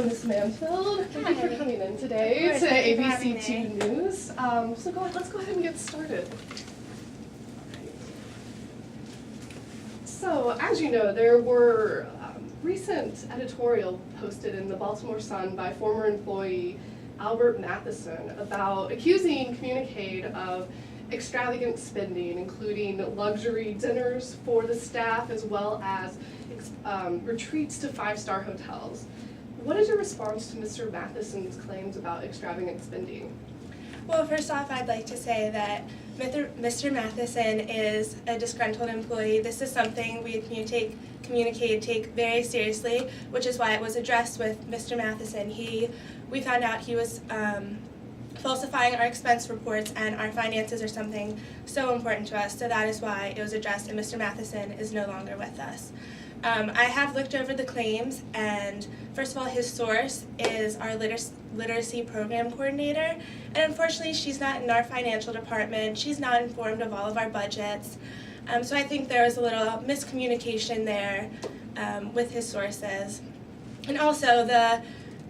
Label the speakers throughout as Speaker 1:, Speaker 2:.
Speaker 1: Ms. Mansfield. Thank you for coming in today
Speaker 2: Of course,
Speaker 1: to
Speaker 2: thank you for
Speaker 1: ABC2
Speaker 2: having
Speaker 1: News. Let's go ahead and get started. So, as you know, there were recent editorial posted in the Baltimore Sun by former employee Albert Matheson about accusing Communicade of extravagant spending, including luxury dinners for the staff as well as retreats to five-star hotels. What is your response to Mr. Matheson's claims about extravagant spending?
Speaker 2: Well, first off, I'd like to say that Mr. Matheson is a disgruntled employee. This is something we at Communicade take very seriously, which is why it was addressed with Mr. Matheson. We found out he was falsifying our expense reports, and our finances are something so important to us, so that is why it was addressed, and Mr. Matheson is no longer with us. I have looked over the claims, and first of all, his source is our literacy program coordinator, and unfortunately she's not in our financial department. She's not informed of all of our budgets, so I think there was a little miscommunication there with his sources. And also, the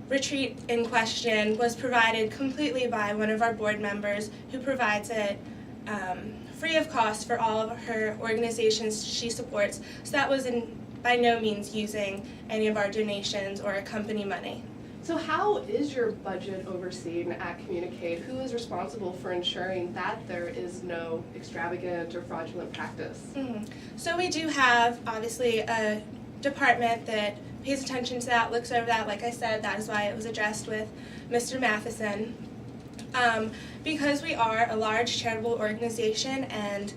Speaker 2: retreat in question was provided completely by one of our board members who provides it free of cost for all of her organizations she supports, so that was by no means using any of our donations or company money.
Speaker 1: So how is your budget overseen at Communicade? Who is responsible for ensuring that there is no extravagant or fraudulent practice?
Speaker 2: So we do have, obviously, a department that pays attention to that, looks over that. Like I said, that is why it was addressed with Mr. Matheson. Because we are a large charitable organization and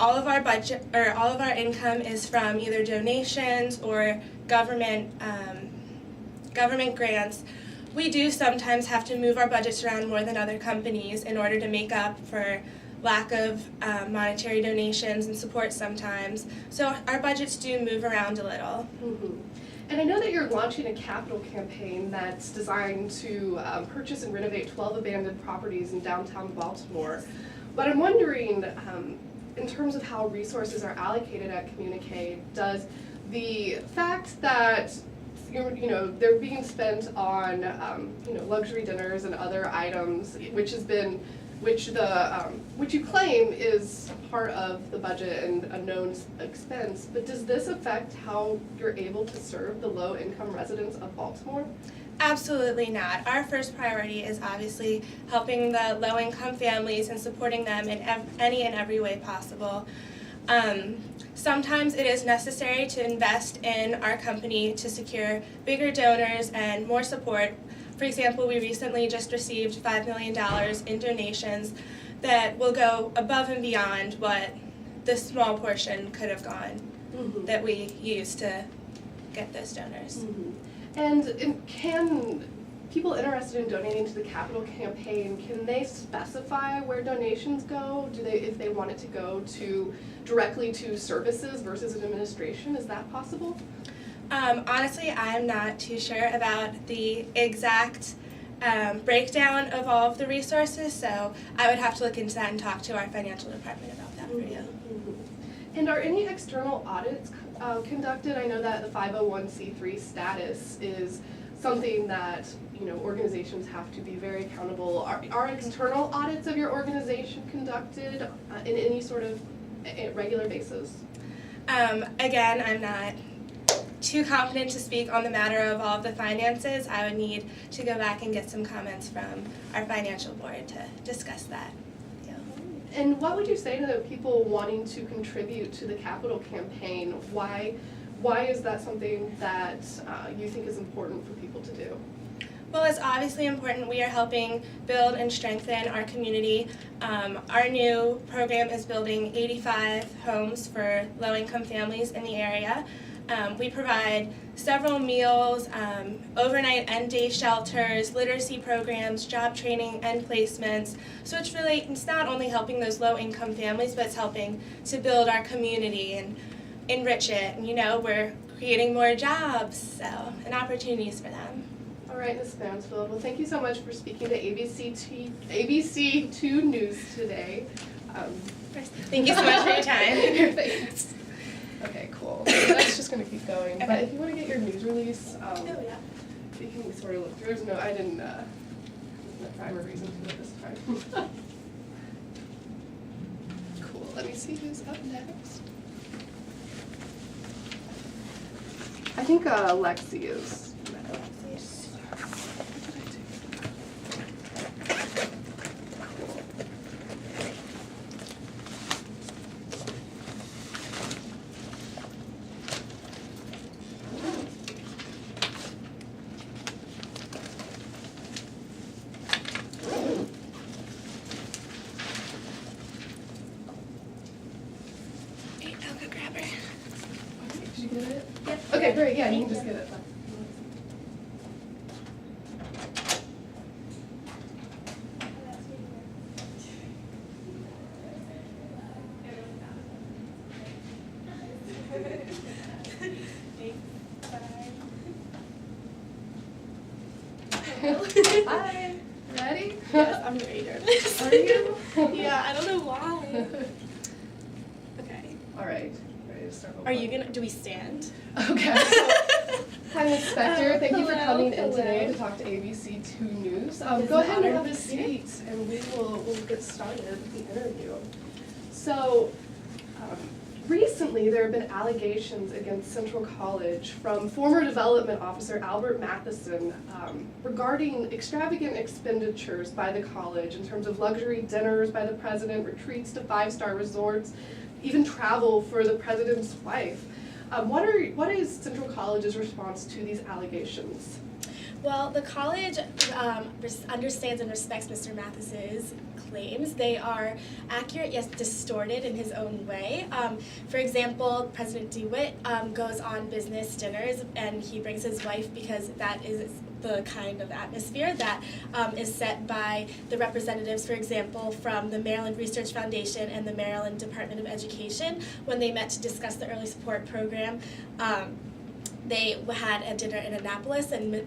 Speaker 2: all of our budget or all of our income is from either donations or government grants, we do sometimes have to move our budgets around more than other companies in order to make up for lack of monetary donations and support sometimes. So our budgets do move around a little.
Speaker 1: And I know that you're launching a capital campaign that's designed to purchase and renovate 12 abandoned properties in downtown Baltimore. But I'm wondering, in terms of how resources are allocated at Communicade, does the fact that they're being spent on luxury dinners and other items, which you claim is part of the budget and a known expense, but does this affect how you're able to serve the low-income residents of Baltimore?
Speaker 2: Absolutely not. Our first priority is obviously helping the low-income families and supporting them in any and every way possible. Sometimes it is necessary to invest in our company to secure bigger donors and more support. For example, we recently just received $5 million in donations that will go above and beyond what this small portion could have gone that we used to get those donors.
Speaker 1: And can people interested in donating to the capital campaign, can they specify where donations go? If they want it to go directly to services versus an administration, is that possible?
Speaker 2: Honestly, I'm not too sure about the exact breakdown of all of the resources, so I would have to look into that and talk to our financial department about that for you.
Speaker 1: And are any external audits conducted? I know that the 501c3 status is something that organizations have to be very accountable. Are external audits of your organization conducted in any sort of regular basis?
Speaker 2: Again, I'm not too confident to speak on the matter of all of the finances. I would need to go back and get some comments from our financial board to discuss that.
Speaker 1: And what would you say to the people wanting to contribute to the capital campaign? Why is that something that you think is important for people to do?
Speaker 2: Well, it's obviously important. We are helping build and strengthen our community. Our new program is building 85 homes for low-income families in the area. We provide several meals, overnight and day shelters, literacy programs, job training, and placements. So it's not only helping those low-income families, but it's helping to build our community and enrich it. And we're creating more jobs, and opportunities for them.
Speaker 1: All right, Ms. Mansfield. Well, thank you so much for speaking to ABC2 News today.
Speaker 2: Thank you so much for your time.
Speaker 1: Thanks. Okay, cool. So that's just going to keep going. Okay. But if you want to get your news release, making me sort of look through. There's no, I didn't, no rhyme or reason to it this time. Cool, let me see who's up next. I think Lexi is next. What did I do?
Speaker 2: I'll go grab her.
Speaker 1: Did you get it?
Speaker 2: Yep.
Speaker 1: Okay, great, yeah, you can just get it. Hi. Ready?
Speaker 2: Yes, I'm very nervous.
Speaker 1: Are you?
Speaker 2: Yeah, I don't know why. Okay.
Speaker 1: All right, ready to start?
Speaker 2: Are you gonna, do we stand?
Speaker 1: Okay. Hi, Ms. Spector. Thank you for
Speaker 2: Hello,
Speaker 1: coming in
Speaker 2: hello.
Speaker 1: today to talk to ABC 2 News.
Speaker 2: It's
Speaker 1: Go
Speaker 2: an
Speaker 1: ahead and
Speaker 2: honor
Speaker 1: have
Speaker 2: to
Speaker 1: a
Speaker 2: be here.
Speaker 1: seat, and we'll get started with the interview. So, recently there have been allegations against Central College from former development officer Albert Matheson regarding extravagant expenditures by the college in terms of luxury dinners by the president, retreats to five-star resorts, even travel for the president's wife. What is Central College's response to these allegations?
Speaker 2: Well, the college understands and respects Mr. Mathis's claims. They are accurate yet distorted in his own way. For example, President DeWitt goes on business dinners and he brings his wife because that is the kind of atmosphere that is set by the representatives, for example, from the Maryland Research Foundation and the Maryland Department of Education when they met to discuss the early support program. They had a dinner in Annapolis, and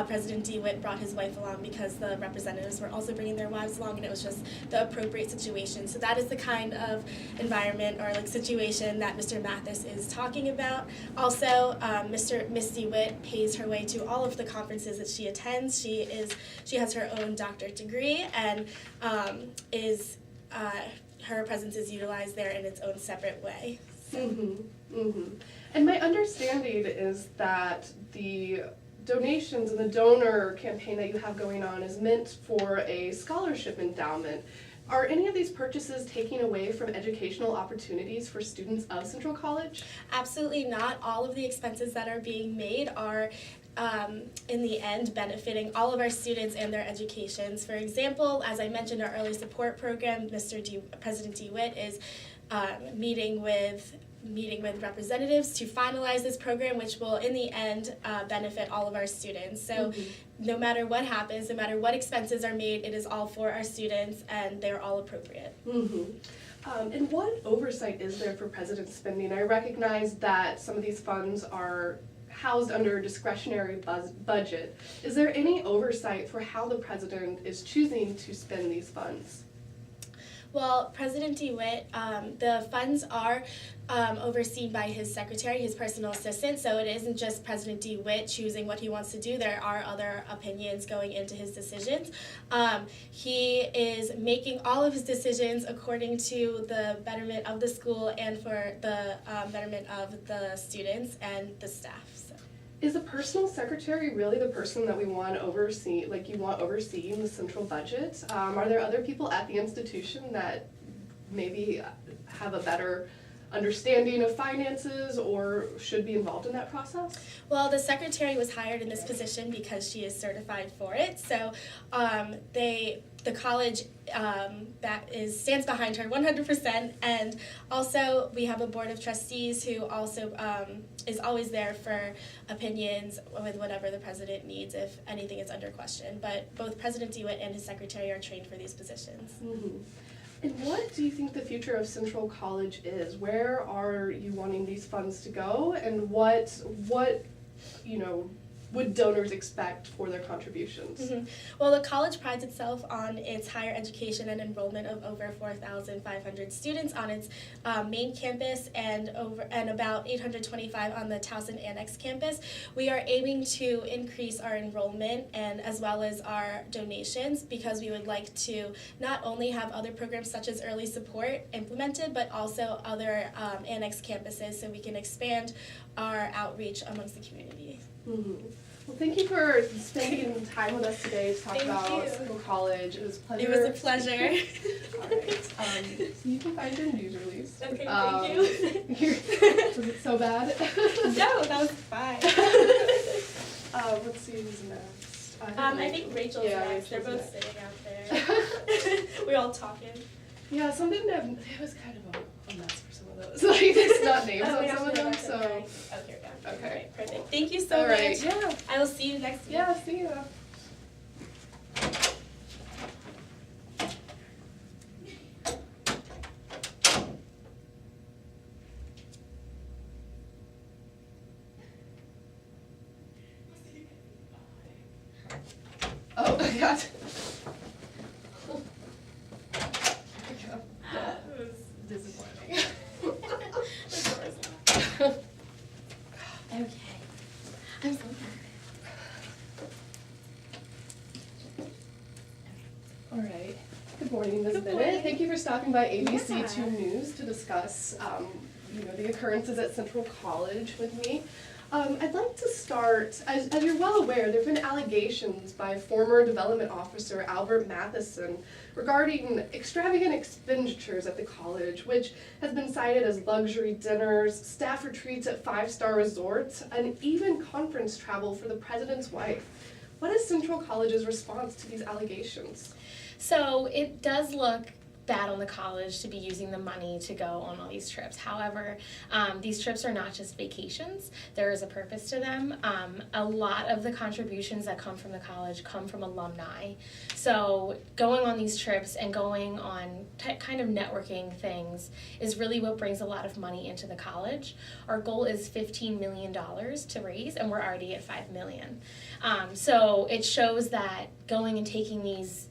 Speaker 2: President DeWitt brought his wife along because the representatives were also bringing their wives along, and it was just the appropriate situation. So that is the kind of environment or like situation that Mr. Mathis is talking about. Also, Miss DeWitt pays her way to all of the conferences that she attends. She has her own doctorate degree and her presence is utilized there in its own separate way.
Speaker 1: And my understanding is that the donations and the donor campaign that you have going on is meant for a scholarship endowment. Are any of these purchases taking away from educational opportunities for students of Central College?
Speaker 2: Absolutely not. All of the expenses that are being made are in the end benefiting all of our students and their educations. For example, as I mentioned, our early support program, President DeWitt is meeting with representatives to finalize this program, which will in the end benefit all of our students. So no matter what happens, no matter what expenses are made, it is all for our students and they're all appropriate.
Speaker 1: And what oversight is there for president spending? I recognize that some of these funds are housed under a discretionary budget. Is there any oversight for how the president is choosing to spend these funds?
Speaker 2: Well, President DeWitt, the funds are overseen by his secretary, his personal assistant, so it isn't just President DeWitt choosing what he wants to do. There are other opinions going into his decisions. He is making all of his decisions according to the betterment of the school and for the betterment of the students and the staff. So.
Speaker 1: Is a personal secretary really the person that we want overseeing the central budget? Are there other people at the institution that maybe have a better understanding of finances or should be involved in that process?
Speaker 2: Well, the secretary was hired in this position because she is certified for it. So the college stands behind her 100%, and also we have a board of trustees who also is always there for opinions with whatever the president needs if anything is under question. But both President DeWitt and his secretary are trained for these positions.
Speaker 1: And what do you think the future of Central College is? Where are you wanting these funds to go, and what would donors expect for their contributions?
Speaker 2: Mhm. Well, the college prides itself on its higher education and enrollment of over 4,500 students on its main campus and about 825 on the Towson Annex campus. We are aiming to increase our enrollment and as well as our donations because we would like to not only have other programs such as early support implemented, but also other annex campuses so we can expand our outreach amongst the community.
Speaker 1: Mm-hmm. Well, thank you for spending time with us today to talk
Speaker 2: Thank
Speaker 1: about
Speaker 2: you.
Speaker 1: Central College. It was a pleasure.
Speaker 2: It was a pleasure.
Speaker 1: All right. So you can find your news release.
Speaker 2: Okay, thank you.
Speaker 1: Was it so bad?
Speaker 2: No, that was fine.
Speaker 1: Let's see who's next.
Speaker 2: I think Rachel's next. They're
Speaker 1: Rachel's
Speaker 2: both
Speaker 1: next.
Speaker 2: sitting out there. We're all talking.
Speaker 1: Yeah, some didn't have. It was kind of a mess for some of those. Like there's not names
Speaker 2: Oh, we
Speaker 1: on
Speaker 2: have
Speaker 1: some
Speaker 2: to
Speaker 1: of
Speaker 2: go
Speaker 1: them,
Speaker 2: back to
Speaker 1: so.
Speaker 2: the right. Oh, here we go.
Speaker 1: Okay.
Speaker 2: Alright, perfect. Thank you so
Speaker 1: All right.
Speaker 2: much.
Speaker 1: Yeah.
Speaker 2: I will see you next week.
Speaker 1: Yeah. See ya. Oh my God.
Speaker 2: It was
Speaker 1: Disappointing.
Speaker 2: Okay. I'm so
Speaker 1: All right. Good morning, Ms.
Speaker 2: Good
Speaker 1: Bennett.
Speaker 2: morning.
Speaker 1: Thank you for stopping by ABC
Speaker 2: Yeah.
Speaker 1: 2 News to discuss, the occurrences at Central College with me. I'd like to start, as you're well aware, there have been allegations by former development officer Albert Matheson regarding extravagant expenditures at the college, which has been cited as luxury dinners, staff retreats at five-star resorts, and even conference travel for the president's wife. What is Central College's response to these allegations?
Speaker 3: So it does look bad on the college to be using the money to go on all these trips. However, these trips are not just vacations. There is a purpose to them. A lot of the contributions that come from the college come from alumni. So going on these trips and going on kind of networking things is really what brings a lot of money into the college. Our goal is $15 million to raise, and we're already at $5 million. So it shows that going and taking these,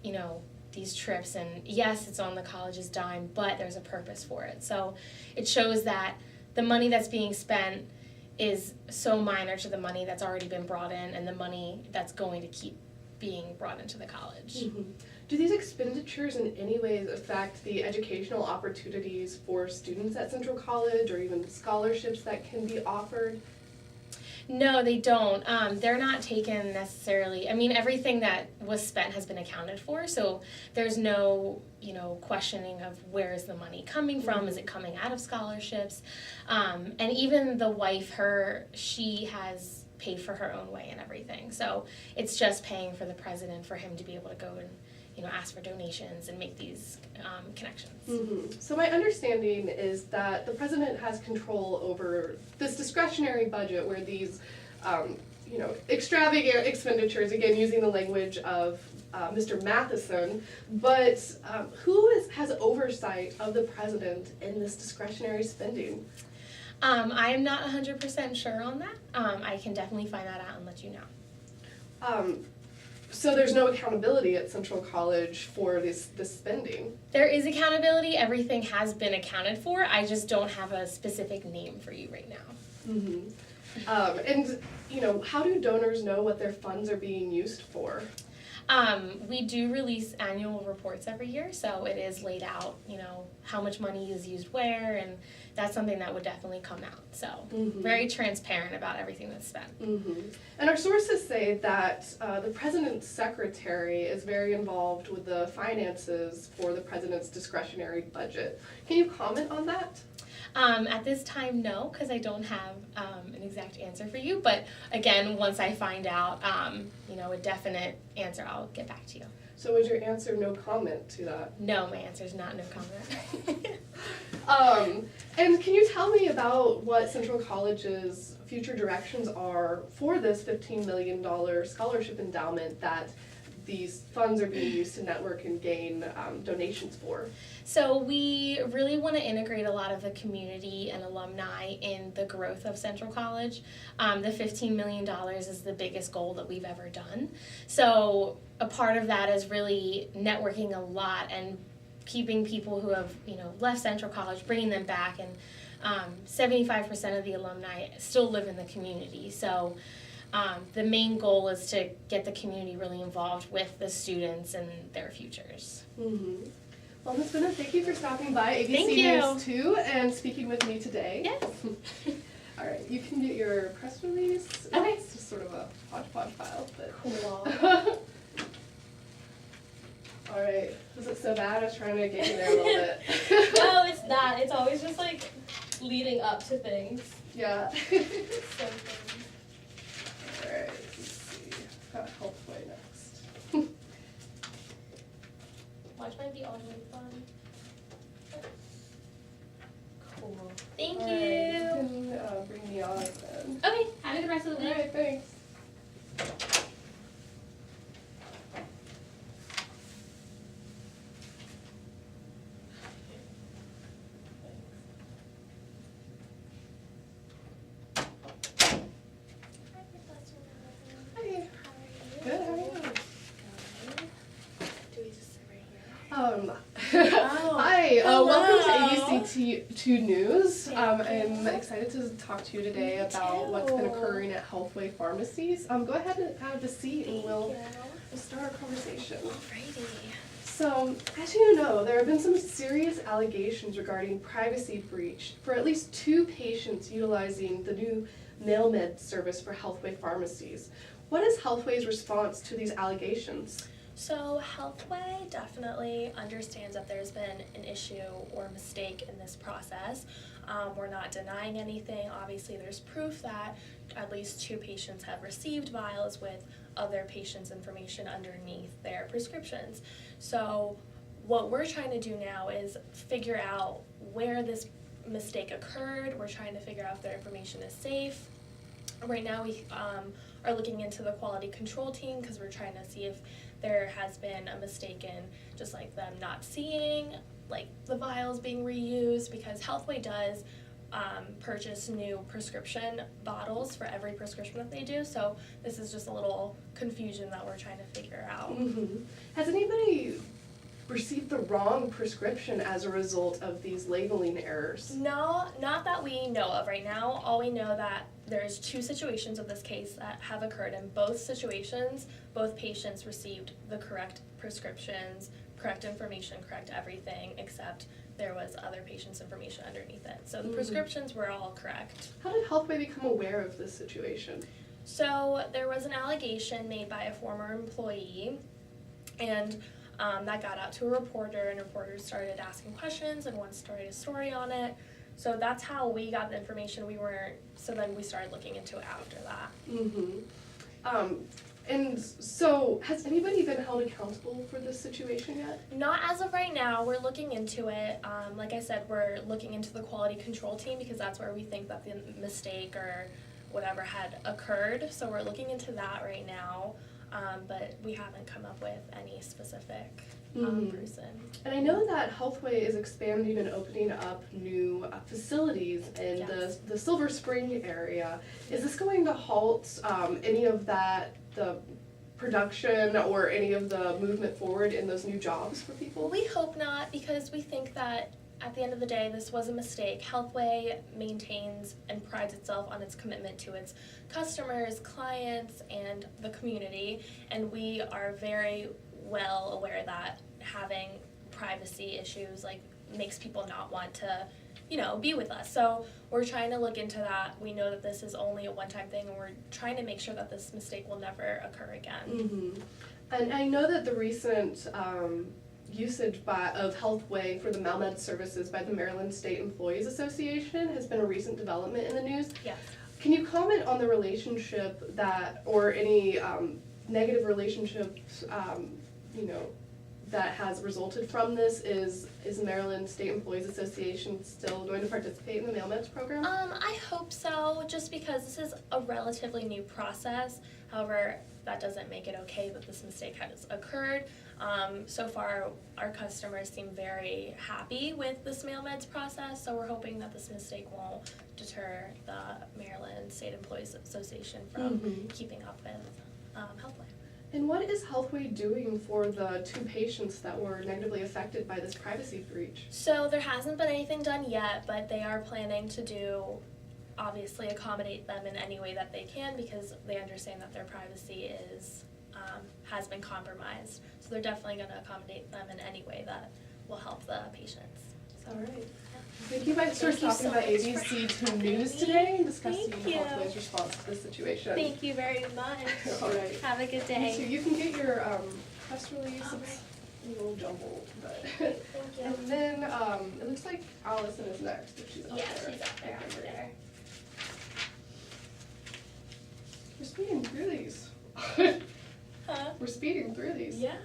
Speaker 3: these trips, and yes, it's on the college's dime, but there's a purpose for it. So it shows that the money that's being spent is so minor to the money that's already been brought in and the money that's going to keep being brought into the college.
Speaker 1: Mm-hmm. Do these expenditures in any ways affect the educational opportunities for students at Central College or even scholarships that can be offered?
Speaker 3: No, they don't. They're not taken necessarily. I mean, everything that was spent has been accounted for, so there's no, questioning of where is the money coming from. Is it coming out of scholarships? And even the wife, she has paid for her own way and everything. So it's just paying for the president for him to be able to go and, ask for donations and make these connections.
Speaker 1: Mm-hmm. So my understanding is that the president has control over this discretionary budget where these, extravagant expenditures, again, using the language of Mr. Matheson, but who has oversight of the president in this discretionary spending?
Speaker 3: I am not 100% sure on that. I can definitely find that out and let you know.
Speaker 1: So there's no accountability at Central College for this spending?
Speaker 3: There is accountability. Everything has been accounted for. I just don't have a specific name for you right now.
Speaker 1: Mm-hmm. And how do donors know what their funds are being used for?
Speaker 3: We do release annual reports every year, so it is laid out, how much money is used where, and that's something that would definitely come out. So very transparent about everything that's spent.
Speaker 1: Mm-hmm. And our sources say that the president's secretary is very involved with the finances for the president's discretionary budget. Can you comment on that?
Speaker 3: At this time, no, because I don't have an exact answer for you. But again, once I find out, a definite answer, I'll get back to you.
Speaker 1: So is your answer no comment to that?
Speaker 3: No, my answer is not no comment.
Speaker 1: And can you tell me about what Central College's future directions are for this $15 million scholarship endowment that these funds are being used to network and gain donations for?
Speaker 3: So we really want to integrate a lot of the community and alumni in the growth of Central College. The $15 million is the biggest goal that we've ever done. So a part of that is really networking a lot and keeping people who have, left Central College, bringing them back, and 75% of the alumni still live in the community. So the main goal is to get the community really involved with the students and their futures.
Speaker 1: Mm-hmm. Well, Ms. Bennett, thank you for stopping by ABC
Speaker 3: Thank you.
Speaker 1: News 2 and speaking with me today.
Speaker 3: Yes.
Speaker 1: All right, you can get your press release.
Speaker 3: Okay.
Speaker 1: It's just sort of a hodgepodge file, but.
Speaker 3: Cool.
Speaker 1: All right, was it so bad? I was trying to get you there a little bit.
Speaker 4: No, it's not. It's always just like leading up to things.
Speaker 1: Yeah.
Speaker 4: So things.
Speaker 1: All right, let's see. Got Healthway next.
Speaker 4: Watch might be all the way fun. Cool.
Speaker 3: Thank
Speaker 1: All
Speaker 3: you.
Speaker 1: right, you can bring me on then.
Speaker 3: Okay, have a good rest of the
Speaker 1: All
Speaker 3: day.
Speaker 1: right, thanks. Hi. Good, how are you?
Speaker 2: Do we just sit right here?
Speaker 1: Hi,
Speaker 2: hello.
Speaker 1: welcome to ABC2 News.
Speaker 2: Thank
Speaker 1: I'm
Speaker 2: you.
Speaker 1: excited to talk to you today
Speaker 2: Me
Speaker 1: about what's been
Speaker 2: too.
Speaker 1: occurring at Healthway Pharmacies. Go ahead and have a seat and we'll
Speaker 2: Thank
Speaker 1: start our conversation.
Speaker 2: you. Alrighty.
Speaker 1: So, as you know, there have been some serious allegations regarding privacy breach for at least 2 patients utilizing the new MailMed service for Healthway Pharmacies. What is Healthway's response to these allegations?
Speaker 5: So Healthway definitely understands that there's been an issue or mistake in this process. We're not denying anything. Obviously, there's proof that at least 2 patients have received vials with other patients' information underneath their prescriptions. So what we're trying to do now is figure out where this mistake occurred. We're trying to figure out if their information is safe. Right now we are looking into the quality control team because we're trying to see if there has been a mistake in just like them not seeing like the vials being reused, because Healthway does purchase new prescription bottles for every prescription that they do. So this is just a little confusion that we're trying to figure out.
Speaker 1: Has anybody received the wrong prescription as a result of these labeling errors?
Speaker 5: No, not that we know of right now. All we know that there's 2 situations of this case that have occurred. In both situations, both patients received the correct prescriptions, correct information, correct everything, except there was other patients' information underneath it. So the prescriptions were all correct.
Speaker 1: How did Healthway become aware of this situation?
Speaker 5: So there was an allegation made by a former employee, and that got out to a reporter, and reporters started asking questions, and one started a story on it. So that's how we got the information. So then we started looking into it after that.
Speaker 1: And so, has anybody been held accountable for this situation yet?
Speaker 5: Not as of right now. We're looking into it. Like I said, we're looking into the quality control team because that's where we think that the mistake or whatever had occurred. So we're looking into that right now, but we haven't come up with any specific person.
Speaker 1: And I know that Healthway is expanding and opening up new facilities in
Speaker 5: Yes.
Speaker 1: the Silver Spring area. Is this going to halt any of the production or any of the movement forward in those new jobs for people?
Speaker 5: We hope not, because we think that at the end of the day, this was a mistake. Healthway maintains and prides itself on its commitment to its customers, clients, and the community, and we are very well aware that having privacy issues makes people not want to be with us. So we're trying to look into that. We know that this is only a one-time thing, and we're trying to make sure that this mistake will never occur again.
Speaker 1: And I know that the recent usage of Healthway for the MailMed services by the Maryland State Employees Association has been a recent development in the news.
Speaker 5: Yes.
Speaker 1: Can you comment on the relationship or any negative relationships, that has resulted from this? Is Maryland State Employees Association still going to participate in the MailMeds program?
Speaker 5: I hope so, just because this is a relatively new process. However, that doesn't make it okay that this mistake has occurred. So far, our customers seem very happy with this mail meds process, so we're hoping that this mistake won't deter the Maryland State Employees Association from keeping up with Healthway.
Speaker 1: And what is Healthway doing for the 2 patients that were negatively affected by this privacy breach?
Speaker 5: So there hasn't been anything done yet, but they are planning to obviously accommodate them in any way that they can because they understand that their privacy has been compromised. So they're definitely going to accommodate them in any way that will help the patients.
Speaker 1: All right. Thank you guys for
Speaker 5: Thank you
Speaker 1: stopping
Speaker 5: so
Speaker 1: by
Speaker 5: much
Speaker 1: ABC
Speaker 5: for
Speaker 1: 2
Speaker 5: having
Speaker 1: News
Speaker 5: me.
Speaker 1: today and discussing
Speaker 5: Thank you.
Speaker 1: Healthway's response to this situation.
Speaker 5: Thank you very much.
Speaker 1: All right.
Speaker 5: Have a good
Speaker 1: You
Speaker 5: day.
Speaker 1: too. You can get your press release.
Speaker 5: All
Speaker 1: It's a little jumbled, but.
Speaker 5: Thank you.
Speaker 1: And then it looks like Allison is next if she's up
Speaker 5: Yeah,
Speaker 1: there.
Speaker 5: she's up there
Speaker 1: Okay,
Speaker 5: over
Speaker 1: great.
Speaker 5: there.
Speaker 1: We're speeding through these.
Speaker 5: Huh?
Speaker 1: We're speeding through these.
Speaker 5: Yeah.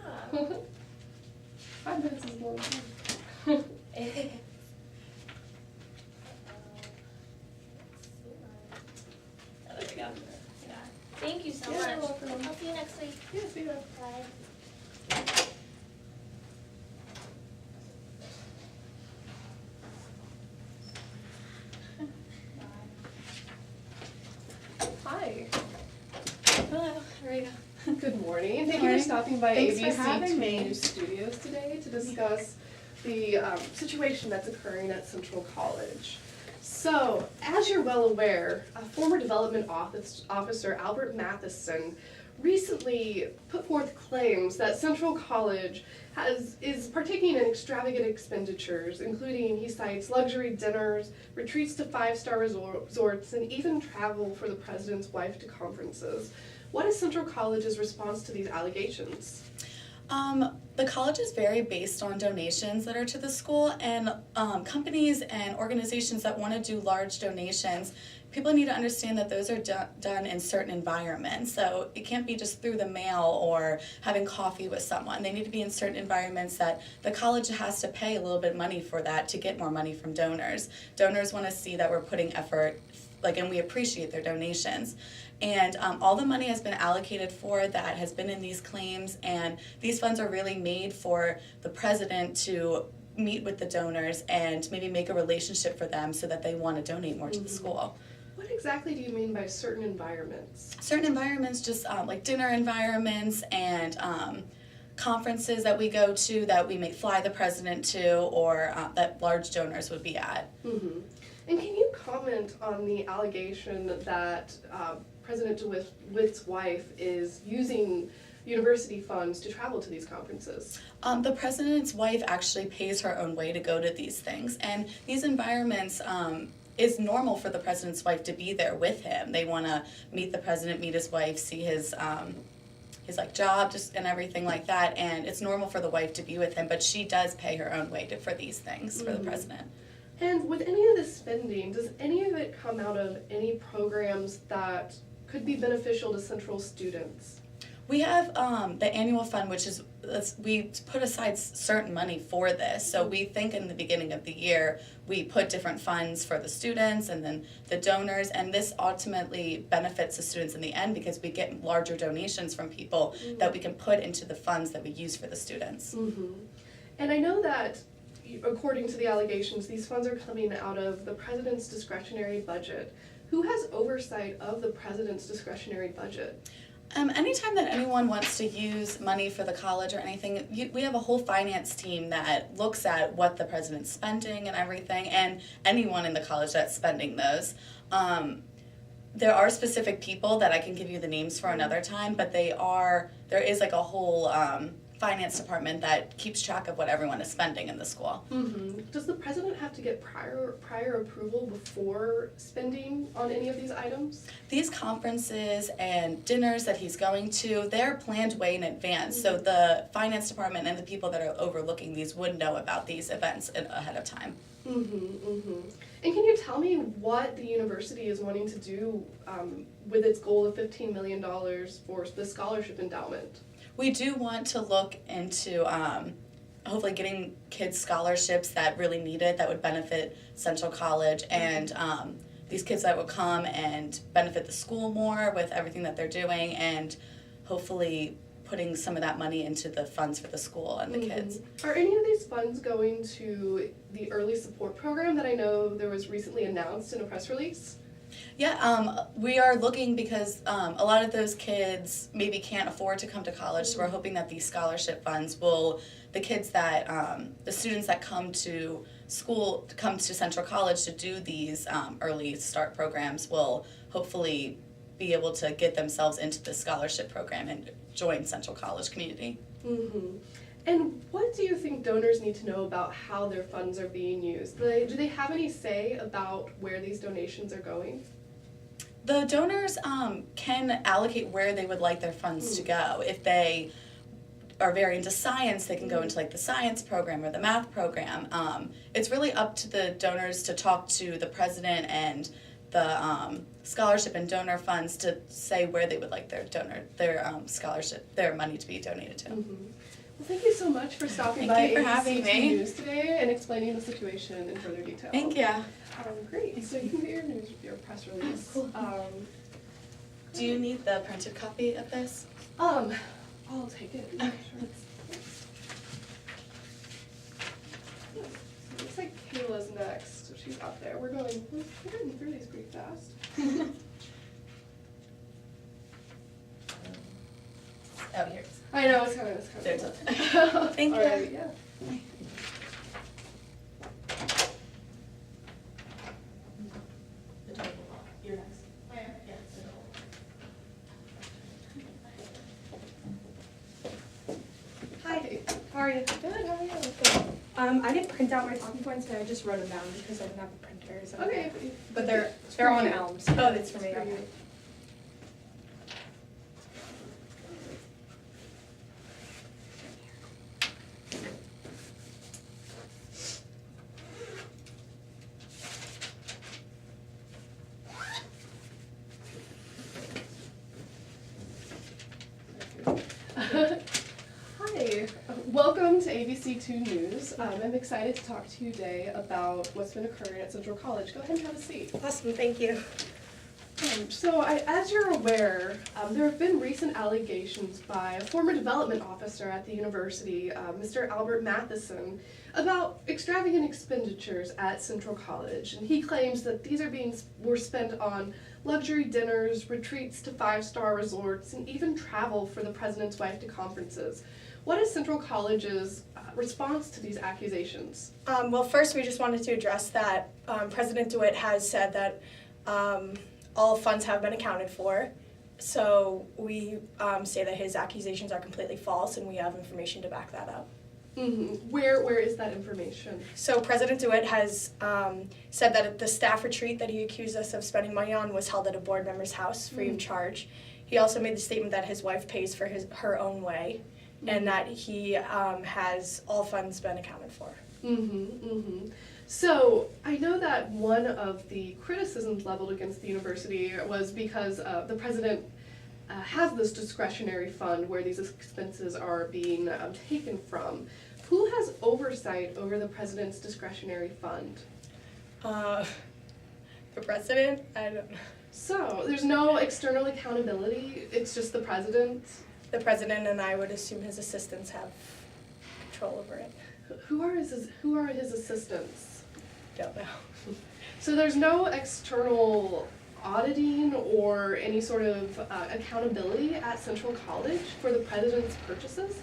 Speaker 1: 5 minutes is a long time.
Speaker 5: There we go. Yeah. Thank you so
Speaker 1: Yeah,
Speaker 5: much.
Speaker 1: you're welcome.
Speaker 5: I'll see you next week.
Speaker 1: Yeah, see ya.
Speaker 5: Bye.
Speaker 1: Hi.
Speaker 5: Hello. Here we go.
Speaker 1: Good morning. Thank you for
Speaker 6: Morning.
Speaker 1: stopping by
Speaker 6: Thanks for
Speaker 1: ABC
Speaker 6: having me.
Speaker 1: News Studios today to discuss the situation that's occurring at Central College. So, as you're well aware, former development officer Albert Matheson recently put forth claims that Central College is partaking in extravagant expenditures, including, he cites, luxury dinners, retreats to 5-star resorts, and even travel for the president's wife to conferences. What is Central College's response to these allegations?
Speaker 6: The college is very based on donations that are to the school, and companies and organizations that want to do large donations, people need to understand that those are done in certain environments. So it can't be just through the mail or having coffee with someone. They need to be in certain environments that the college has to pay a little bit of money for that to get more money from donors. Donors want to see that we're putting effort, and we appreciate their donations. And all the money has been allocated for that has been in these claims, and these funds are really made for the president to meet with the donors and maybe make a relationship for them so that they want to donate more to the school.
Speaker 1: What exactly do you mean by certain environments?
Speaker 6: Certain environments, just like dinner environments and conferences that we go to that we may fly the president to, or that large donors would be at.
Speaker 1: Mm-hmm. And can you comment on the allegation that President DeWitt's wife is using university funds to travel to these conferences?
Speaker 6: The president's wife actually pays her own way to go to these things, and these environments is normal for the president's wife to be there with him. They want to meet the president, meet his wife, see his job, just and everything like that. And it's normal for the wife to be with him, but she does pay her own way for these things for the president.
Speaker 1: And with any of this spending, does any of it come out of any programs that could be beneficial to Central students?
Speaker 6: We have the annual fund, which is, we put aside certain money for this. So we think in the beginning of the year, we put different funds for the students and then the donors, and this ultimately benefits the students in the end because we get larger donations from people that we can put into the funds that we use for the students.
Speaker 1: Mm-hmm. And I know that, according to the allegations, these funds are coming out of the president's discretionary budget. Who has oversight of the president's discretionary budget?
Speaker 6: Anytime that anyone wants to use money for the college or anything, we have a whole finance team that looks at what the president's spending and everything, and anyone in the college that's spending those. There are specific people that I can give you the names for another time, but there is like a whole finance department that keeps track of what everyone is spending in the school.
Speaker 1: Mm-hmm. Does the president have to get prior approval before spending on any of these items?
Speaker 6: These conferences and dinners that he's going to, they're planned way in advance. So the finance department and the people that are overlooking these would know about these events ahead of time.
Speaker 1: Mm-hmm, mm-hmm. And can you tell me what the university is wanting to do with its goal of $15 million for the scholarship endowment?
Speaker 6: We do want to look into hopefully getting kids scholarships that really need it, that would benefit Central College, and these kids that will come and benefit the school more with everything that they're doing, and hopefully putting some of that money into the funds for the school and the kids.
Speaker 1: Are any of these funds going to the early support program that I know there was recently announced in a press release?
Speaker 6: Yeah, we are looking because a lot of those kids maybe can't afford to come to college, so we're hoping that these scholarship funds will, the kids that, the students that come to school, come to Central College to do these early start programs will hopefully be able to get themselves into the scholarship program and join Central College community.
Speaker 1: Mm-hmm. And what do you think donors need to know about how their funds are being used? Do they have any say about where these donations are going?
Speaker 6: The donors can allocate where they would like their funds to go. If they are very into science, they can go into like the science program or the math program. It's really up to the donors to talk to the president and the scholarship and donor funds to say where they would like their scholarship, their money to be donated to.
Speaker 1: Mm-hmm. Well, thank you so much for stopping
Speaker 6: Thank
Speaker 1: by
Speaker 6: you for having
Speaker 1: ABC2
Speaker 6: me.
Speaker 1: News today and explaining the situation in further detail.
Speaker 6: Thank you.
Speaker 1: Great. So you can get your press release.
Speaker 6: Do you need the printed copy of this?
Speaker 1: I'll take it.
Speaker 6: Okay.
Speaker 1: Sure. So it looks like Kayla's next. So she's up there. We're getting through these pretty fast.
Speaker 6: Oh, here it is.
Speaker 1: I know, it's kind of.
Speaker 6: There's a-
Speaker 2: Thank you.
Speaker 1: Alright, yeah.
Speaker 6: You're next.
Speaker 7: Hi, how are you?
Speaker 1: Good, how are you?
Speaker 7: I didn't print out my talking points, but I just wrote them down because I didn't have a printer. So.
Speaker 1: Okay.
Speaker 7: But they're on Elm, so it's for me.
Speaker 1: for you.
Speaker 7: Okay.
Speaker 1: Hi, welcome to ABC2 News. I'm excited to talk to you today about what's been occurring at Central College. Go ahead and have a seat.
Speaker 2: Awesome, thank you.
Speaker 1: As you're aware, there have been recent allegations by a former development officer at the university, Mr. Albert Matheson, about extravagant expenditures at Central College. And he claims that these were spent on luxury dinners, retreats to five-star resorts, and even travel for the president's wife to conferences. What is Central College's response to these accusations?
Speaker 7: Well, first we just wanted to address that President DeWitt has said that all funds have been accounted for. So we say that his accusations are completely false, and we have information to back that up.
Speaker 1: Mm-hmm. Where is that information?
Speaker 7: So President DeWitt has said that the staff retreat that he accused us of spending money on was held at a board member's house free of charge. He also made the statement that his wife pays for her own way, and that he has all funds been accounted for.
Speaker 1: Mm-hmm, mm-hmm. So I know that one of the criticisms leveled against the university was because the president has this discretionary fund where these expenses are being taken from. Who has oversight over the president's discretionary fund?
Speaker 7: The president? I don't know.
Speaker 1: So there's no external accountability, it's just the president?
Speaker 7: The president and I would assume his assistants have control over it.
Speaker 1: Who are his assistants?
Speaker 7: Don't know.
Speaker 1: So there's no external auditing or any sort of accountability at Central College for the president's purchases?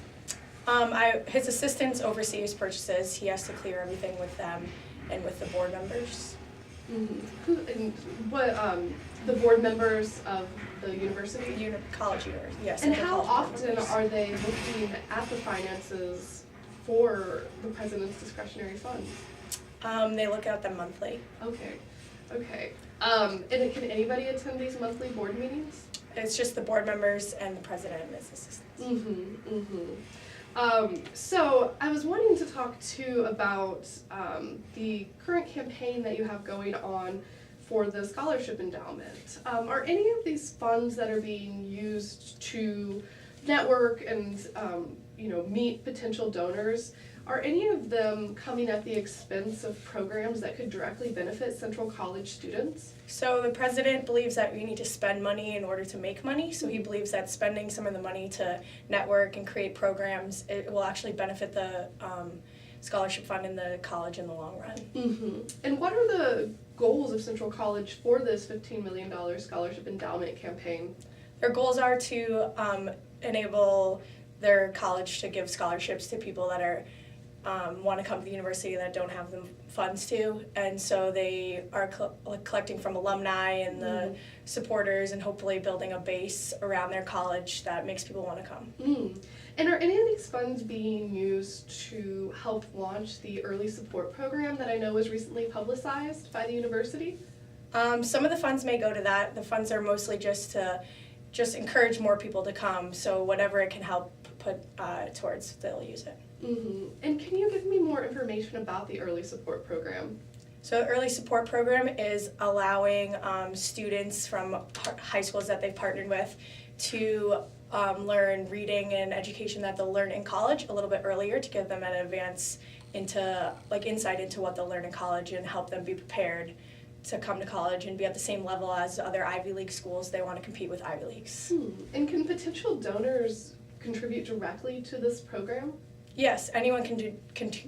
Speaker 7: His assistants oversee his purchases. He has to clear everything with them and with the board members.
Speaker 1: The board members of the university?
Speaker 7: College university, yes.
Speaker 1: And
Speaker 7: Central
Speaker 1: how
Speaker 7: College board
Speaker 1: often
Speaker 7: members.
Speaker 1: are they looking at the finances for the president's discretionary funds?
Speaker 7: They look at them monthly.
Speaker 1: Okay. And can anybody attend these monthly board meetings?
Speaker 7: It's just the board members and the president and his assistants.
Speaker 1: So I was wanting to talk too about the current campaign that you have going on for the scholarship endowment. Are any of these funds that are being used to network and meet potential donors, Are any of them coming at the expense of programs that could directly benefit Central College students?
Speaker 7: So the president believes that we need to spend money in order to make money. So he believes that spending some of the money to network and create programs, it will actually benefit the scholarship fund in the college in the long run.
Speaker 1: Mm-hmm. And what are the goals of Central College for this $15 million scholarship endowment campaign?
Speaker 7: Their goals are to enable their college to give scholarships to people that are want to come to the university that don't have the funds to, and so they are collecting from alumni and the supporters and hopefully building a base around their college that makes people want to come.
Speaker 1: And are any of these funds being used to help launch the early support program that I know was recently publicized by the university?
Speaker 7: Some of the funds may go to that. The funds are mostly just to encourage more people to come, so whatever it can help put towards, they'll use it.
Speaker 1: And can you give me more information about the early support program?
Speaker 7: So the early support program is allowing students from high schools that they've partnered with to learn reading and education that they'll learn in college a little bit earlier, to give them an advance into, like, insight into what they'll learn in college and help them be prepared to come to college and be at the same level as other Ivy League schools. They want to compete with Ivy Leagues.
Speaker 1: And can potential donors contribute directly to this program?
Speaker 7: Yes, anyone can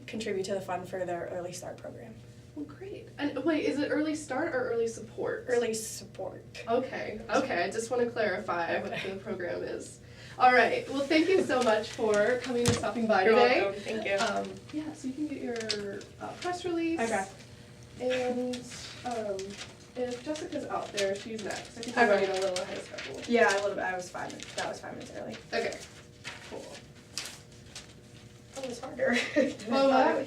Speaker 7: contribute to the fund for their Early Start program.
Speaker 1: Well, great. And wait, is it early start or early support?
Speaker 7: Early support.
Speaker 1: Okay, I just want to clarify what the program is. All right, well, thank you so much for coming and stopping by today.
Speaker 7: Welcome. Thank you.
Speaker 1: Yeah, so you can get your press release.
Speaker 7: Okay.
Speaker 1: And if Jessica's out there, she's next. I think we're
Speaker 7: Okay.
Speaker 1: running a little ahead of schedule.
Speaker 7: Yeah, a little bit. That was 5 minutes early.
Speaker 1: Okay, cool.
Speaker 7: That was harder.
Speaker 1: Well,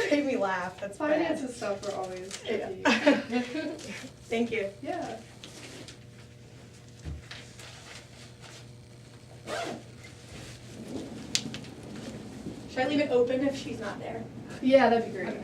Speaker 7: Made me laugh. That's
Speaker 1: finance and stuff are always tricky.
Speaker 7: Thank you.
Speaker 1: Yeah.
Speaker 7: Should I leave it open if she's not there?
Speaker 1: Yeah, that'd be great.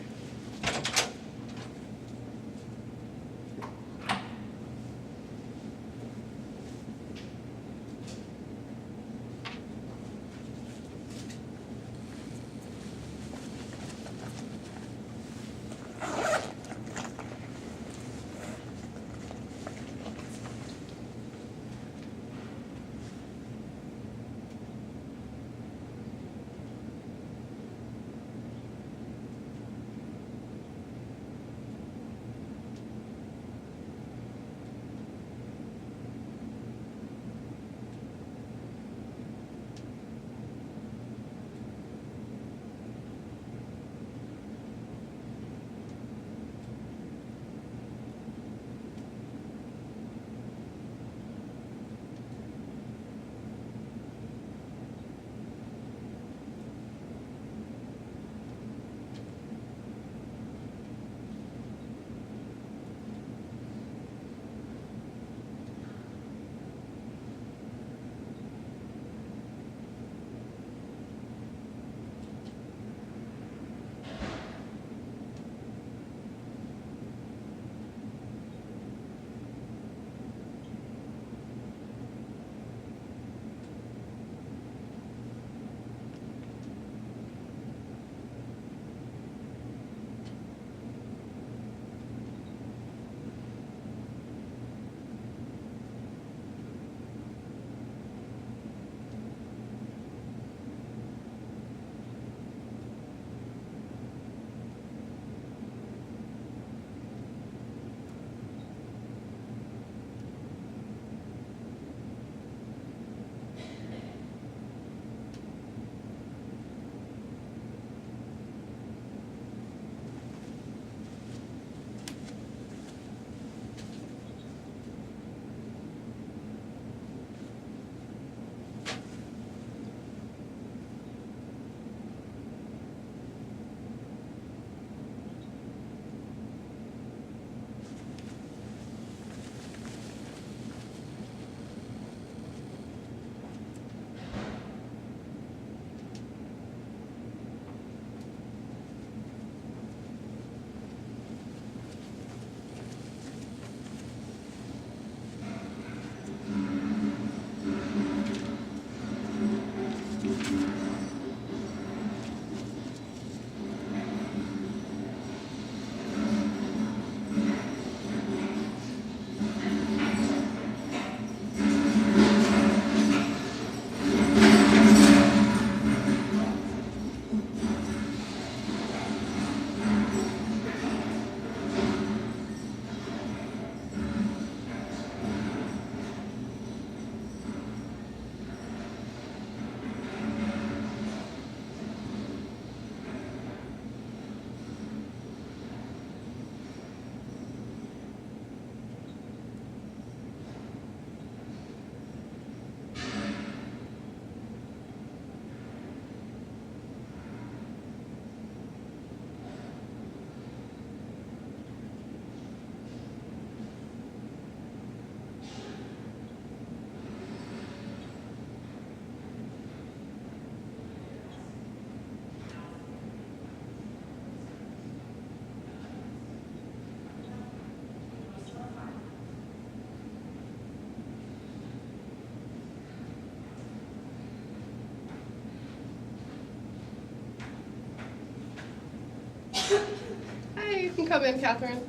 Speaker 1: come in, Catherine.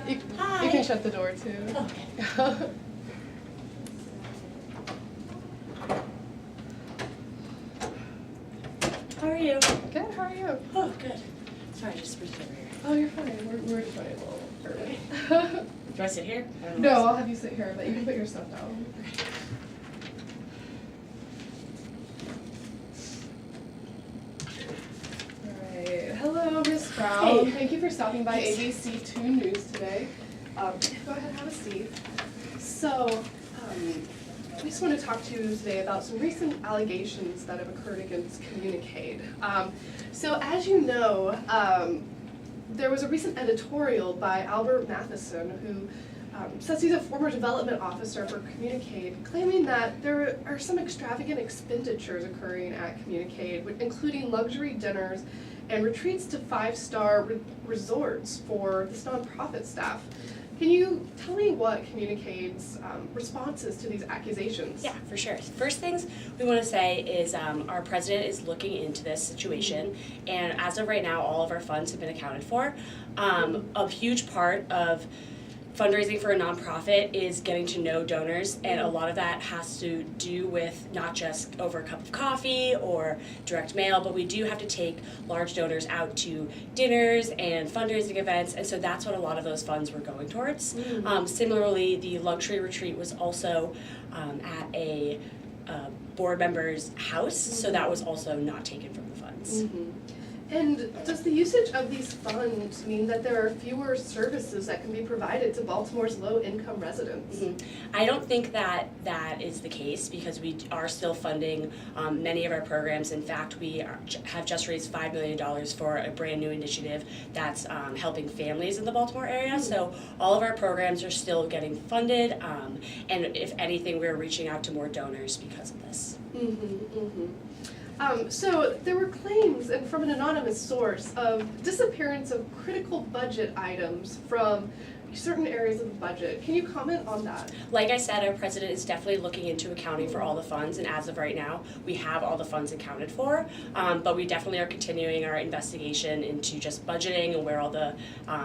Speaker 1: You, you can shut the door too. Okay.
Speaker 8: How are you?
Speaker 1: Good, how are you?
Speaker 8: Oh, good. Sorry, I just sprinted over here.
Speaker 1: Oh, you're fine. We're just running a little early.
Speaker 8: Do I sit here? I don't know.
Speaker 1: No, I'll have you sit here, but you can put your stuff down. Alright, hello Ms. Brown.
Speaker 8: Hey.
Speaker 1: Thank you for stopping by ABC 2 News today. Go ahead, have a seat. So, I just want to talk to you today about some recent allegations that have occurred against Communicade. So as you know, there was a recent editorial by Albert Matheson, who says he's a former development officer for Communicade, claiming that there are some extravagant expenditures occurring at Communicade, including luxury dinners and retreats to five-star resorts for this nonprofit staff. Can you tell me what Communicade's response is to these accusations?
Speaker 8: Yeah, for sure. First things we want to say is our president is looking into this situation, and as of right now, all of our funds have been accounted for. A huge part of fundraising for a nonprofit is getting to know donors, and a lot of that has to do with not just over a cup of coffee or direct mail, but we do have to take large donors out to dinners and fundraising events, and so that's what a lot of those funds were going towards. Similarly, the luxury retreat was also at a board member's house, so that was also not taken from the funds.
Speaker 1: And does the usage of these funds mean that there are fewer services that can be provided to Baltimore's low-income residents?
Speaker 8: I don't think that that is the case, because we are still funding many of our programs. In fact, we have just raised $5 million for a brand new initiative that's helping families in the Baltimore area. So all of our programs are still getting funded, and if anything, we're reaching out to more donors because of this.
Speaker 1: So there were claims, and from an anonymous source, of disappearance of critical budget items from certain areas of the budget. Can you comment on that?
Speaker 8: Like I said, our president is definitely looking into accounting for all the funds, and as of right now, we have all the funds accounted for, but we definitely are continuing our investigation into just budgeting and where all the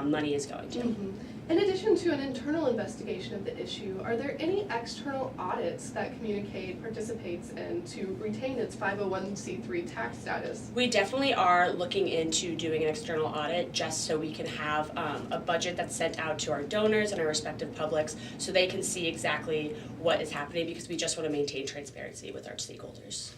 Speaker 8: money is going to.
Speaker 1: In addition to an internal investigation of the issue, are there any external audits that Communicade participates in to retain its 501c3 tax status?
Speaker 8: We definitely are looking into doing an external audit just so we can have a budget that's sent out to our donors and our respective publics so they can see exactly what is happening, because we just want to maintain transparency with our stakeholders.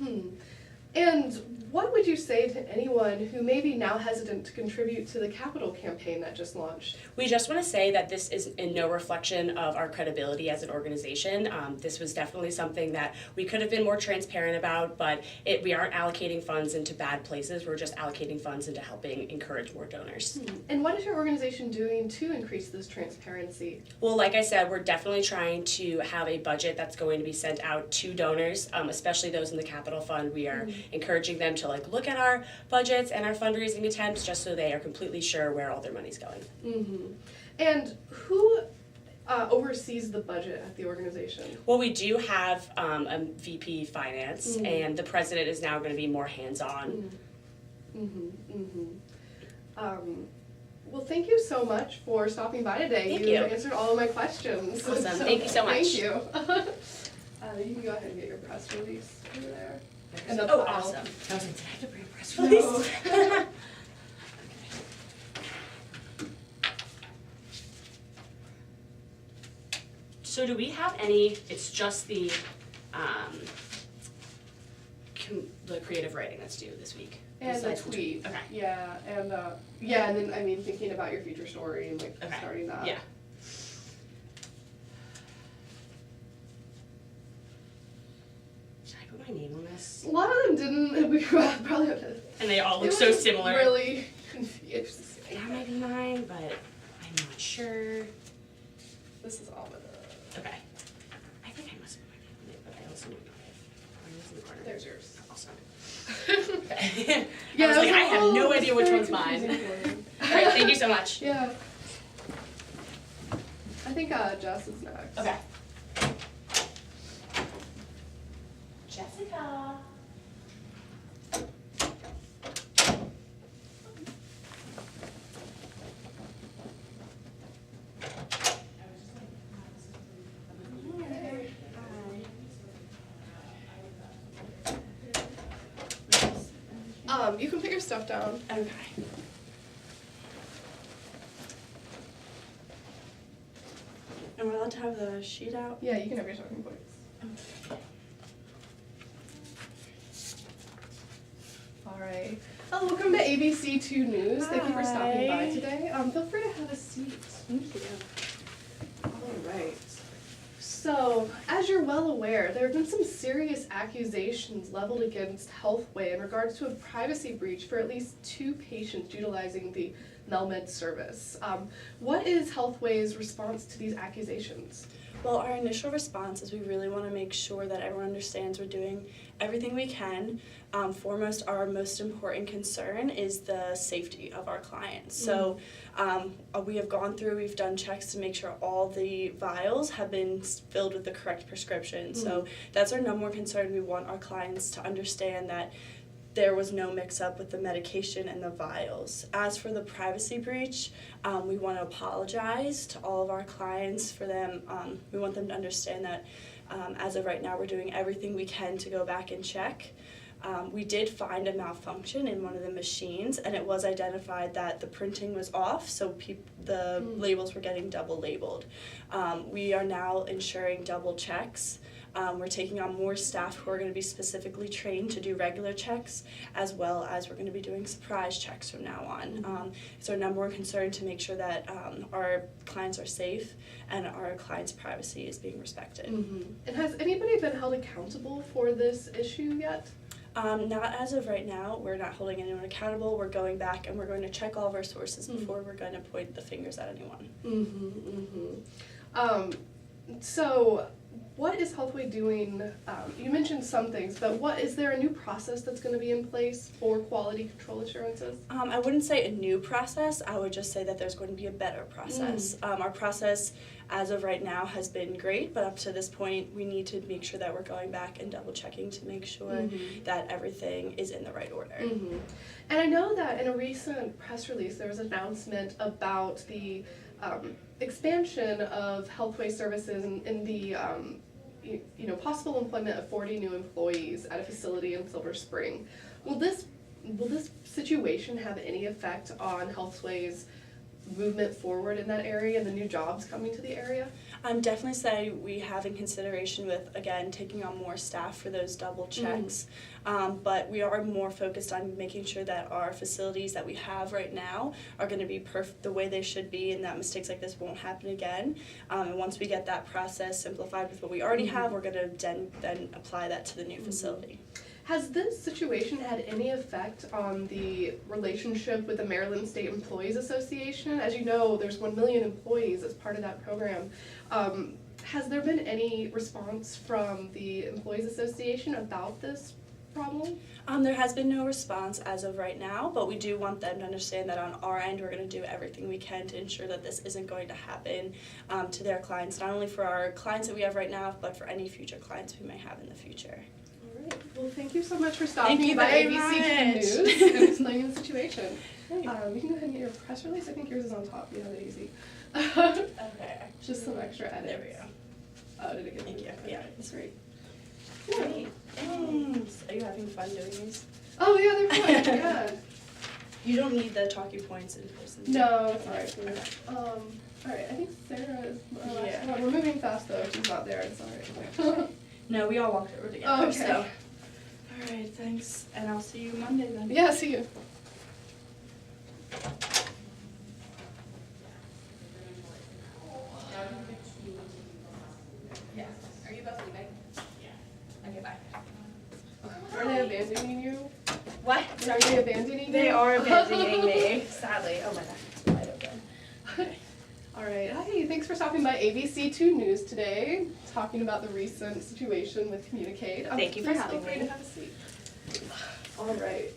Speaker 1: And what would you say to anyone who may be now hesitant to contribute to the capital campaign that just launched?
Speaker 8: We just want to say that this is in no reflection of our credibility as an organization. This was definitely something that we could have been more transparent about, but we aren't allocating funds into bad places. We're just allocating funds into helping encourage more donors.
Speaker 1: And what is your organization doing to increase this transparency?
Speaker 8: Well, like I said, we're definitely trying to have a budget that's going to be sent out to donors, especially those in the capital fund. We are encouraging them to look at our budgets and our fundraising attempts just so they are completely sure where all their money's going.
Speaker 1: And who oversees the budget at the organization?
Speaker 8: Well, we do have a VP Finance, and the president is now going to be more hands-on.
Speaker 1: Well, thank you so much for stopping by today.
Speaker 8: Thank
Speaker 1: You
Speaker 8: you.
Speaker 1: answered all of my questions.
Speaker 8: Awesome. Thank you so much.
Speaker 1: Thank you. You can go ahead and get your press release over there. And the
Speaker 8: Oh,
Speaker 1: file.
Speaker 8: awesome. I was like, did I have to bring a press release?
Speaker 1: No.
Speaker 8: So do we have any, it's just the creative writing that's due this week?
Speaker 1: And the
Speaker 8: Besides the
Speaker 1: tweet.
Speaker 8: Okay.
Speaker 1: Yeah, and then I mean thinking about your future story and
Speaker 8: Okay.
Speaker 1: starting that.
Speaker 8: Yeah. Should I put my name on this?
Speaker 1: A lot of them didn't, and we probably would have.
Speaker 8: And they all look
Speaker 1: It
Speaker 8: so
Speaker 1: was
Speaker 8: similar.
Speaker 1: Really confusing.
Speaker 8: That might be mine, but I'm not sure.
Speaker 1: This is all the.
Speaker 8: Okay. I think I must have put my name on it, but I also don't know if it's in the corner.
Speaker 1: There's yours.
Speaker 8: Awesome.
Speaker 1: Yeah,
Speaker 8: I was
Speaker 1: it
Speaker 8: like, I have
Speaker 1: all-
Speaker 8: no
Speaker 1: it was
Speaker 8: idea which
Speaker 1: very
Speaker 8: one's mine.
Speaker 1: confusing for me.
Speaker 8: All right, thank you so much.
Speaker 1: Yeah. I think Jess is next.
Speaker 8: Okay. Jessica.
Speaker 1: You can put your stuff down.
Speaker 6: Okay. Am I allowed to have the sheet out?
Speaker 1: Yeah, you can have your talking points. All right. Welcome to ABC2 News. Thank you for stopping by
Speaker 6: Hi.
Speaker 1: today. Feel free to have a seat.
Speaker 6: Thank you.
Speaker 1: All right. So, as you're well aware, there have been some serious accusations leveled against Healthway in regards to a privacy breach for at least 2 patients utilizing the Melmed service. What is Healthway's response to these accusations?
Speaker 6: Well, our initial response is we really want to make sure that everyone understands we're doing everything we can. Foremost, our most important concern is the safety of our clients. So we have gone through, we've done checks to make sure all the vials have been filled with the correct prescription. So that's our number one concern. We want our clients to understand that there was no mix-up with the medication and the vials. As for the privacy breach, we want to apologize to all of our clients for them. We want them to understand that as of right now, we're doing everything we can to go back and check. We did find a malfunction in one of the machines, and it was identified that the printing was off, so the labels were getting double labeled. We are now ensuring double checks. We're taking on more staff who are going to be specifically trained to do regular checks, as well as we're going to be doing surprise checks from now on. It's our number one concern to make sure that our clients are safe and our clients' privacy is being respected.
Speaker 1: And has anybody been held accountable for this issue yet?
Speaker 6: Not as of right now. We're not holding anyone accountable. We're going back and we're going to check all of our sources before we're going to point the fingers at anyone.
Speaker 1: So, what is Healthway doing? You mentioned some things, but is there a new process that's going to be in place for quality control assurances?
Speaker 6: I wouldn't say a new process. I would just say that there's going to be a better process. Our process, as of right now, has been great, but up to this point, we need to make sure that we're going back and double checking to make sure that everything is in the right order.
Speaker 1: And I know that in a recent press release, there was an announcement about the expansion of Healthway services in the possible employment of 40 new employees at a facility in Silver Spring. Will this situation have any effect on Healthway's movement forward in that area and the new jobs coming to the area?
Speaker 6: I'm definitely say we have in consideration with, again, taking on more staff for those double checks. But we are more focused on making sure that our facilities that we have right now are going to be perfect the way they should be, and that mistakes like this won't happen again. And once we get that process simplified with what we already have, we're going to then apply that to the new facility.
Speaker 1: Has this situation had any effect on the relationship with the Maryland State Employees Association? As you know, there's 1 million employees as part of that program. Has there been any response from the Employees Association about this problem?
Speaker 6: There has been no response as of right now, but we do want them to understand that on our end, we're going to do everything we can to ensure that this isn't going to happen to their clients, not only for our clients that we have right now, but for any future clients we may have in the future.
Speaker 1: Well, thank you so much for stopping
Speaker 6: Thank you
Speaker 1: by
Speaker 6: very
Speaker 1: ABC
Speaker 6: much.
Speaker 1: News and explaining the situation. You can go ahead and get your press release. I think yours is on top. You have it easy.
Speaker 6: Okay.
Speaker 1: Just some extra edits.
Speaker 6: There we go.
Speaker 1: Oh, did it get
Speaker 6: Thank you.
Speaker 1: Okay.
Speaker 6: Yeah, that's great.
Speaker 1: Cool.
Speaker 6: Thanks. Are you having fun doing these?
Speaker 1: Oh, yeah, they're fun. Yeah.
Speaker 6: You don't need the talking points in person.
Speaker 1: No, it's alright. All right, I think Sarah is our last
Speaker 6: Yeah.
Speaker 1: one. We're moving fast though. If she's not there, it's alright.
Speaker 6: No, we all walked over together.
Speaker 1: Oh, okay.
Speaker 6: So. All right, thanks, and I'll see you Monday then.
Speaker 1: Yeah, see you.
Speaker 2: Are you both leaving? Yeah. Okay, bye.
Speaker 1: Are they abandoning you?
Speaker 2: What?
Speaker 1: Are they abandoning you?
Speaker 2: They are abandoning me, sadly. Oh my god, it's wide open.
Speaker 1: All right. Hi, thanks for stopping by ABC2 News today, talking about the recent situation with Communicate.
Speaker 2: Thank you for
Speaker 1: Please
Speaker 2: having
Speaker 1: feel free
Speaker 2: me.
Speaker 1: to have a seat. All right.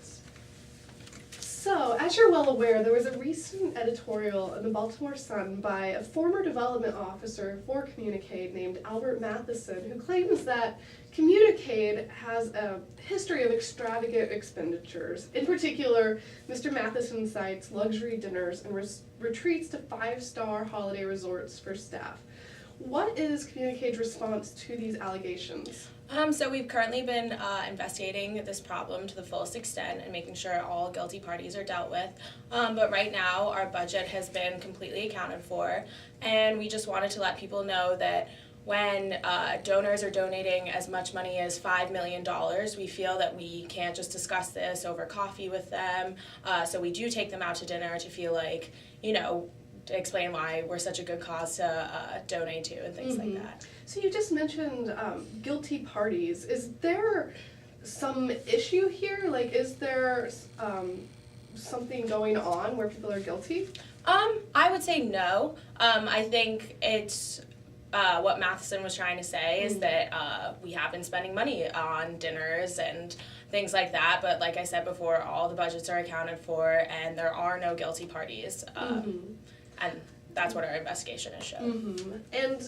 Speaker 1: So, as you're well aware, there was a recent editorial in the Baltimore Sun by a former development officer for Communicate named Albert Matheson, who claims that Communicate has a history of extravagant expenditures. In particular, Mr. Matheson cites luxury dinners and retreats to 5-star holiday resorts for staff. what is Communicade's response to these allegations?
Speaker 2: So we've currently been investigating this problem to the fullest extent and making sure all guilty parties are dealt with. But right now, our budget has been completely accounted for, and we just wanted to let people know that when donors are donating as much money as $5 million, we feel that we can't just discuss this over coffee with them. So we do take them out to dinner to feel like, to explain why we're such a good cause to donate to and things like that.
Speaker 1: So you just mentioned guilty parties. Is there some issue here? Like, is there something going on where people are guilty?
Speaker 2: I would say no. I think it's what Matheson was trying to say is that we have been spending money on dinners and things like that, but like I said before, all the budgets are accounted for and there are no guilty parties. And that's what our investigation has shown.
Speaker 1: And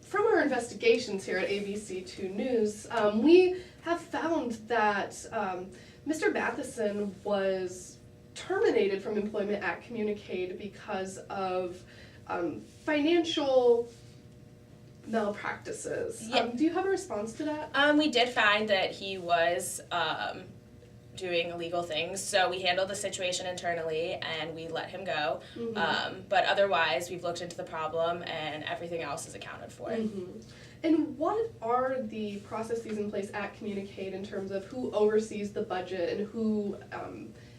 Speaker 1: from our investigations here at ABC2 News, we have found that Mr. Matheson was terminated from employment at Communicade because of financial malpractices.
Speaker 2: Yeah.
Speaker 1: Do you have a response to that?
Speaker 2: We did find that he was doing illegal things, so we handled the situation internally and we let him go. But otherwise, we've looked into the problem and everything else is accounted for.
Speaker 1: And what are the processes in place at Communicade in terms of who oversees the budget and who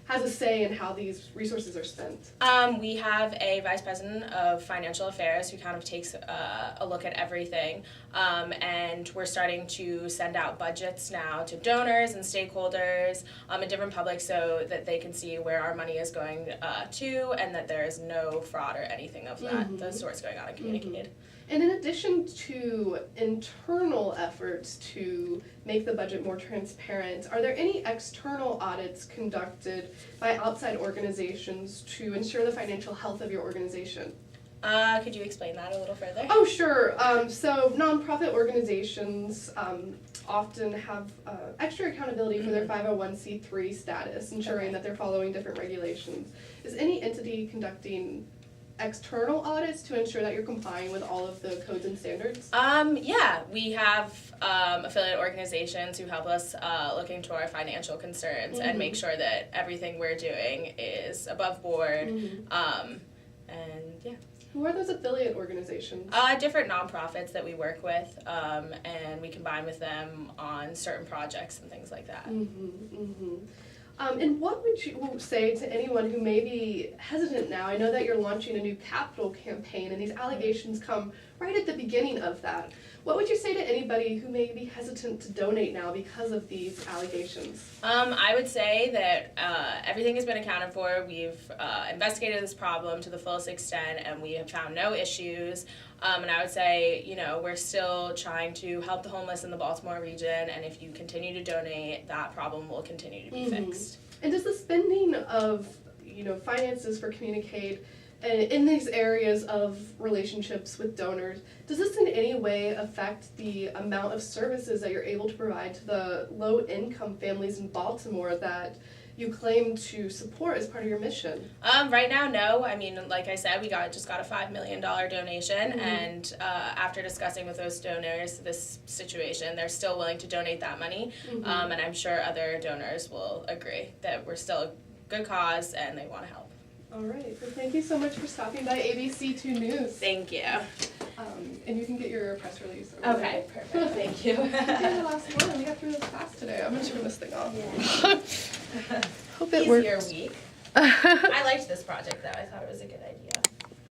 Speaker 1: has a say in how these resources are spent?
Speaker 2: We have a vice president of financial affairs who kind of takes a look at everything, and we're starting to send out budgets now to donors and stakeholders and different public so that they can see where our money is going to and that there is no fraud or anything of that those sorts going on in Communicade.
Speaker 1: And in addition to internal efforts to make the budget more transparent, are there any external audits conducted by outside organizations to ensure the financial health of your organization?
Speaker 2: Could you explain that a little further?
Speaker 1: Oh, sure. So nonprofit organizations often have extra accountability for their 501c3 status, ensuring that they're following different regulations. Is any entity conducting external audits to ensure that you're complying with all of the codes and standards?
Speaker 2: Yeah, we have affiliate organizations who help us look into our financial concerns and make sure that everything we're doing is above board. And yeah.
Speaker 1: Who are those affiliate organizations?
Speaker 2: Different nonprofits that we work with, and we combine with them on certain projects and things like that.
Speaker 1: And what would you say to anyone who may be hesitant now? I know that you're launching a new capital campaign and these allegations come right at the beginning of that. What would you say to anybody who may be hesitant to donate now because of these allegations?
Speaker 2: I would say that everything has been accounted for. We've investigated this problem to the fullest extent and we have found no issues. And I would say, we're still trying to help the homeless in the Baltimore region, and if you continue to donate, that problem will continue to be fixed.
Speaker 1: And does the spending of, finances for Communicade in these areas of relationships with donors, does this in any way affect the amount of services that you're able to provide to the low-income families in Baltimore that you claim to support as part of your mission?
Speaker 2: Right now, no. I mean, like I said, we just got a $5 million donation, and after discussing with those donors this situation, they're still willing to donate that money, and I'm sure other donors will agree that we're still a good cause and they want to help.
Speaker 1: All right. Well, thank you so much for stopping by ABC2 News.
Speaker 2: Thank you.
Speaker 1: And you can get your press release.
Speaker 2: Okay, perfect. Thank you.
Speaker 1: You're the last one. We got through this fast today. I'm gonna turn this thing off. Hope it
Speaker 2: Easier
Speaker 1: works.
Speaker 2: week. I liked this project though. I thought it was a good idea.